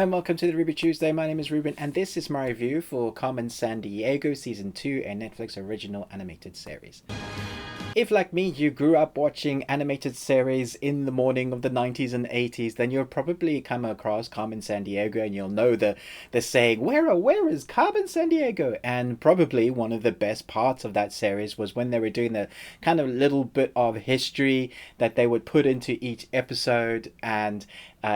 And welcome to the Ruby Tuesday. My name is Ruben, and this is my review for Carmen Sandiego Season 2, a Netflix original animated series. If, like me, you grew up watching animated series in the morning of the 90s and 80s, then you'll probably come across Carmen Sandiego and you'll know the saying, where is Carmen Sandiego? And probably one of the best parts of that series was when they were doing the kind of little bit of history that they would put into each episode, and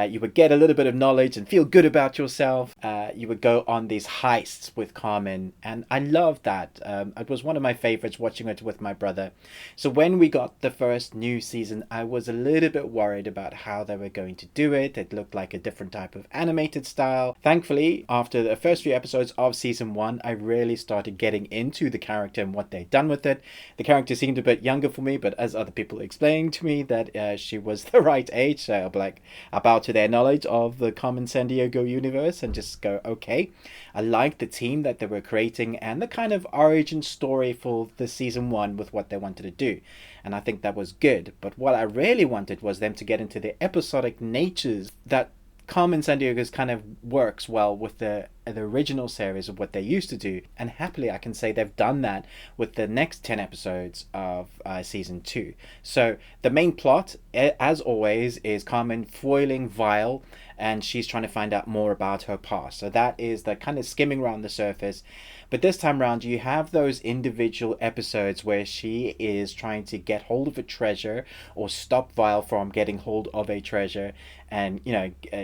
you would get a little bit of knowledge and feel good about yourself. You would go on these heists with Carmen, and I loved that. It was one of my favorites, watching it with my brother. So when we got the first new season, I was a little bit worried about how they were going to do it. It looked like a different type of animated style. Thankfully, after the first few episodes of season 1, I really started getting into the character and what they'd done with it. The character seemed a bit younger for me, but as other people explained to me that she was the right age, so I'll be like, I bow to their knowledge of the Carmen Sandiego universe and just go, okay. I liked the team that they were creating and the kind of origin story for the season 1 with what they wanted to do. And I think that was good. But what I really wanted was them to get into the episodic natures that Carmen Sandiego's kind of works well with the original series of what they used to do, and happily I can say they've done that with the next 10 episodes of season 2. So the main plot, as always, is Carmen foiling Vile, and she's trying to find out more about her past. So that is the kind of skimming around the surface. But this time around, you have those individual episodes where she is trying to get hold of a treasure or stop Vile from getting hold of a treasure, and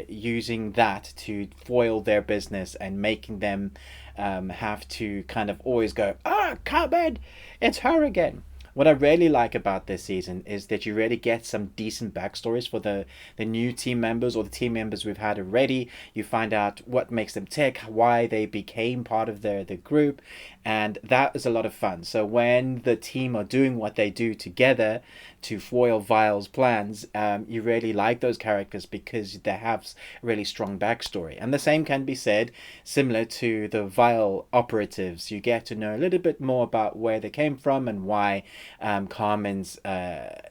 using that to foil their business and making them have to kind of always go, Carmen, it's her again. What I really like about this season is that you really get some decent backstories for the new team members or the team members we've had already. You find out what makes them tick, why they became part of the group, and that is a lot of fun. So when the team are doing what they do together to foil Vile's plans, you really like those characters because they have really strong backstory. And the same can be said similar to the Vile operatives. You get to know a little bit more about where they came from and why Carmen's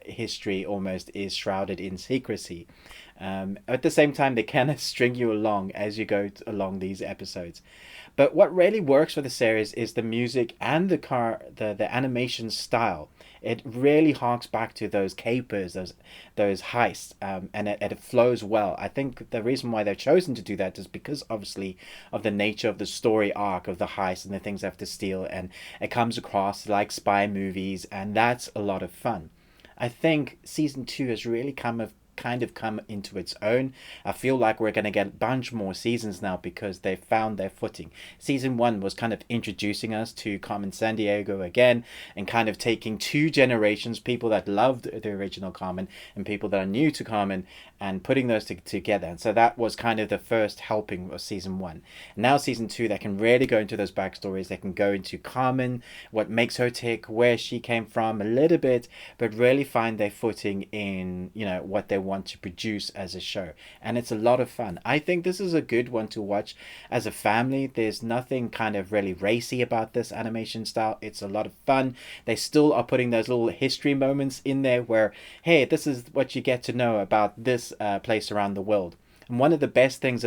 history almost is shrouded in secrecy. At the same time, they kind of string you along as you go along these episodes. But what really works for the series is the music and the animation style. It really harks back to those capers, those heists, and it flows well. I think the reason why they've chosen to do that is because, obviously, of the nature of the story arc of the heist and the things they have to steal, and it comes across like spy movies, and that's a lot of fun. I think season 2 has really kind of come into its own. I feel like we're going to get a bunch more seasons now because they've found their footing. Season 1 was kind of introducing us to Carmen Sandiego again and kind of taking two generations, people that loved the original Carmen and people that are new to Carmen, and putting those together. And so that was kind of the first helping of season 1. Now season 2, they can really go into those backstories. They can go into Carmen, what makes her tick, where she came from a little bit, but really find their footing in, what they want to produce as a show. And it's a lot of fun. I think this is a good one to watch as a family. There's nothing kind of really racy about this animation style. It's a lot of fun. They still are putting those little history moments in there where, hey, this is what you get to know about this place around the world. And one of the best things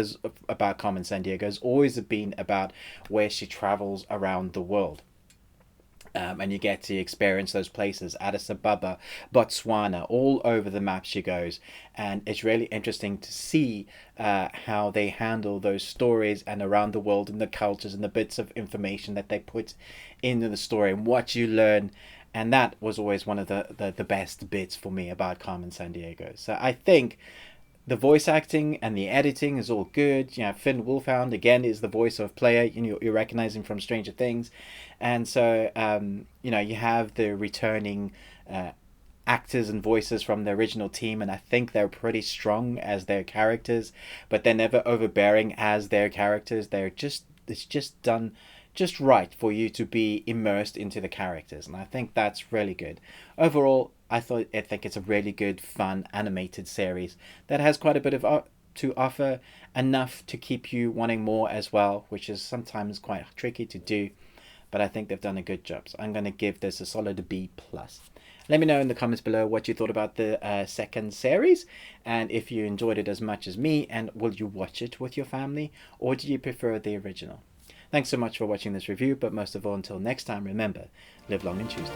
about Carmen Sandiego has always been about where she travels around the world. And you get to experience those places, Addis Ababa, Botswana, all over the map she goes. And it's really interesting to see how they handle those stories and around the world and the cultures and the bits of information that they put into the story and what you learn. And that was always one of the best bits for me about Carmen Sandiego. So I think the voice acting and the editing is all good. Finn Wolfhound, again, is the voice of Player. You recognize him from Stranger Things. And so, you have the returning actors and voices from the original team. And I think they're pretty strong as their characters. But they're never overbearing as their characters. It's just done just right for you to be immersed into the characters. And I think that's really good. Overall, I think it's a really good, fun, animated series that has quite a bit of to offer, enough to keep you wanting more as well, which is sometimes quite tricky to do. But I think they've done a good job. So I'm going to give this a solid B+. Let me know in the comments below what you thought about the second series, and if you enjoyed it as much as me, and will you watch it with your family, or do you prefer the original? Thanks so much for watching this review, but most of all, until next time, remember, live long and Tuesday.